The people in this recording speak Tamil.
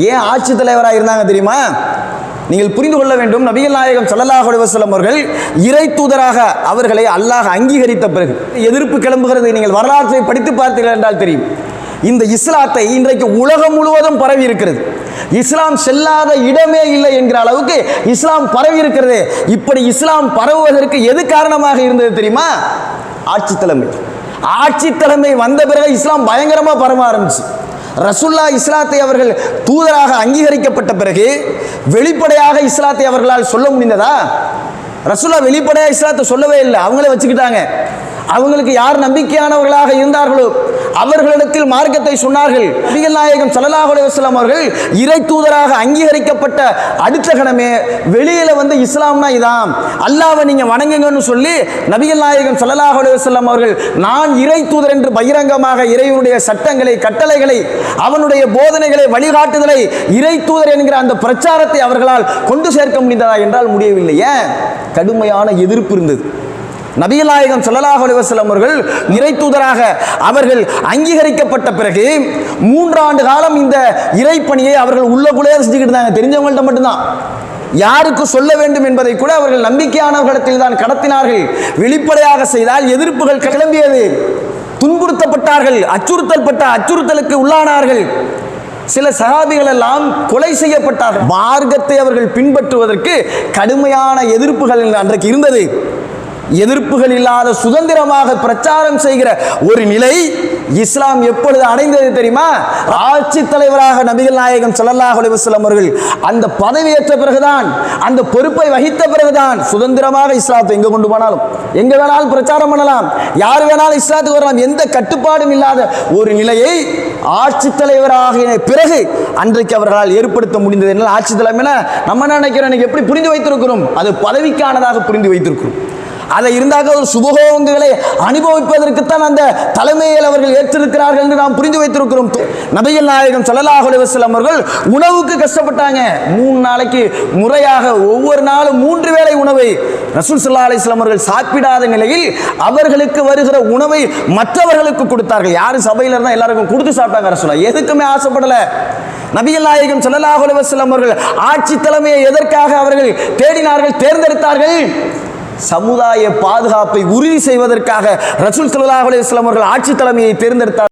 ஏன் ஆட்சி தலைவராக இருந்தாங்க தெரியுமா? நீங்கள் புரிந்து கொள்ள வேண்டும், நபிகள் நாயகம் ஸல்லல்லாஹு அலைஹி வஸல்லம் அவர்கள் இறை தூதராக அவர்களை அல்லாஹ் அங்கீகரித்த பிறகு எதிர்ப்பு கிளம்புகிறது. நீங்கள் வரலாற்றை படித்து பார்த்தீர்கள் என்றால் தெரியும். இந்த இஸ்லாத்தை இன்றைக்கு உலகம் முழுவதும் பரவி இருக்கிறது. இஸ்லாம் செல்லாத இடமே இல்லை என்கிற அளவுக்கு இஸ்லாம் பரவி இருக்கிறது. இப்படி இஸ்லாம் பரவுவதற்கு எது காரணமாக இருந்தது தெரியுமா? ஆட்சி தலைமை. ஆட்சி தலைமை வந்த பிறகு இஸ்லாம் பயங்கரமா பரவ ஆரம்பிச்சு. ரசூல்லா இஸ்லாத்தை அவர்கள் தூதராக அங்கீகரிக்கப்பட்ட பிறகு வெளிப்படையாக இஸ்லாத்தை அவர்களால் சொல்ல முடிந்ததா? ரசூல்லா வெளிப்படையாக இஸ்லாத்தை சொல்லவே இல்லை, அவங்களே வச்சுக்கிட்டாங்க. அவங்களுக்கு யார் நம்பிக்கையானவர்களாக இருந்தார்களோ அவர்களிடத்தில் மார்க்கத்தை சொன்னார்கள். நபிகள் நாயகம் ஸல்லல்லாஹு அலைஹி வஸல்லம் அவர்கள் இறை தூதராக அங்கீகரிக்கப்பட்ட அடுத்த கணமே வெளியில வந்து இஸ்லாம்னா இதான், அல்லாஹ்வை நீங்க வணங்குங்கன்னு சொல்லி நபிகள் நாயகம் ஸல்லல்லாஹு அலைஹி வஸல்லம் அவர்கள் நான் இறை தூதர் என்று பகிரங்கமாக இறைவனுடைய சட்டங்களை, கட்டளைகளை, அவனுடைய போதனைகளை, வழிகாட்டுதலை, இறை தூதர் என்கிற அந்த பிரச்சாரத்தை அவர்களால் கொண்டு சேர்க்க முடிந்ததா என்றால் முடியவில்லை. ஏன்? கடுமையான எதிர்ப்பு இருந்தது. நபிகள் நாயகம் ஸல்லல்லாஹு அலைஹி வஸல்லம் அவர்கள் இறை தூதராக அவர்கள் அங்கீகரிக்கப்பட்ட பிறகு 3 ஆண்டு காலம் இந்த இறைப்பணியை அவர்கள் உள்ளுக்குள்ளே செஞ்சுக்கிட்டு இருந்தாங்க. தெரிஞ்சவங்கள்ட்ட மட்டும்தான், யாருக்கு சொல்ல வேண்டும் என்பதை கூட அவர்கள் நம்பிக்கையானவர்களிடத்தில் தான் கடத்தினார்கள். வெளிப்படையாக செய்தால் எதிர்ப்புகள் கிளம்பியது. துன்புறுத்தப்பட்டார்கள், அச்சுறுத்தலுக்கு உள்ளானார்கள். சில சஹாபிகள் எல்லாம் கொலை செய்யப்பட்டார்கள். மார்க்கத்தை அவர்கள் பின்பற்றுவதற்கு கடுமையான எதிர்ப்புகள் அன்றைக்கு இருந்தது. எதிர்ப்புகள் இல்லாத சுதந்திரமாக பிரச்சாரம் செய்கிற ஒரு நிலை இஸ்லாம் எப்பொழுது அடைந்தது தெரியுமா? ஆட்சி தலைவராக நபிகள் நாயகம் ஸல்லல்லாஹு அலைஹி வஸல்லம் அவர்கள் அந்த பதவியேற்ற பிறகுதான், அந்த பொறுப்பை வகித்த பிறகுதான் சுதந்திரமாக இஸ்லாத்தை எங்க கொண்டு போனாலும், எங்க வேணாலும் பிரச்சாரம் பண்ணலாம், யார் வேணாலும் இஸ்லாத்துக்கு வரலாம், எந்த கட்டுப்பாடும் இல்லாத ஒரு நிலையை ஆட்சி தலைவராகிய பிறகு அன்றைக்கு அவர்களால் ஏற்படுத்த முடிந்தது. என்ன ஆட்சி தலைமைனா நம்ம நினைக்கிறோம், எப்படி புரிந்து வைத்திருக்கிறோம்? அது பதவிக்கானதாக புரிந்து வைத்திருக்கிறோம். அதை இருந்தாக ஒரு சுபகோகங்களை அனுபவிப்பதற்குத்தான் அந்த தலைமையில் அவர்கள் ஏற்றிருக்கிறார்கள் என்று நாம் புரிந்து வைத்திருக்கிறோம். நபிகள் நாயகம் ஸல்லல்லாஹு அலைஹி வஸல்லம் அவர்கள் உணவுக்கு கஷ்டப்பட்டாங்க. 3 நாளைக்கு முறையாக ஒவ்வொரு நாளும் 3 வேளை உணவை ரசூல் ஸல்லல்லாஹு அலைஹி வஸல்லம் அவர்கள் சாப்பிடாத நிலையில் அவர்களுக்கு வருகிற உணவை மற்றவர்களுக்கு கொடுத்தார்கள். யாரும் சபையில் இருந்தால் எல்லாருக்கும் கொடுத்து சாப்பிட்டாங்க. ரசூலுல்லாஹ் எதுக்குமே ஆசைப்படல. நபிகள் நாயகம் ஸல்லல்லாஹு அலைஹி வஸல்லம் அவர்கள் ஆட்சி தலைமையை எதற்காக அவர்கள் தேடினார்கள், தேர்ந்தெடுத்தார்கள்? சமுதாய பாதுகாப்பை உறுதி செய்வதற்காக ரசூல் ஸல்லல்லாஹு அலைஹி வஸல்லம் அவர்கள் ஆட்சி தலைமையை தேர்ந்தெடுத்தார்.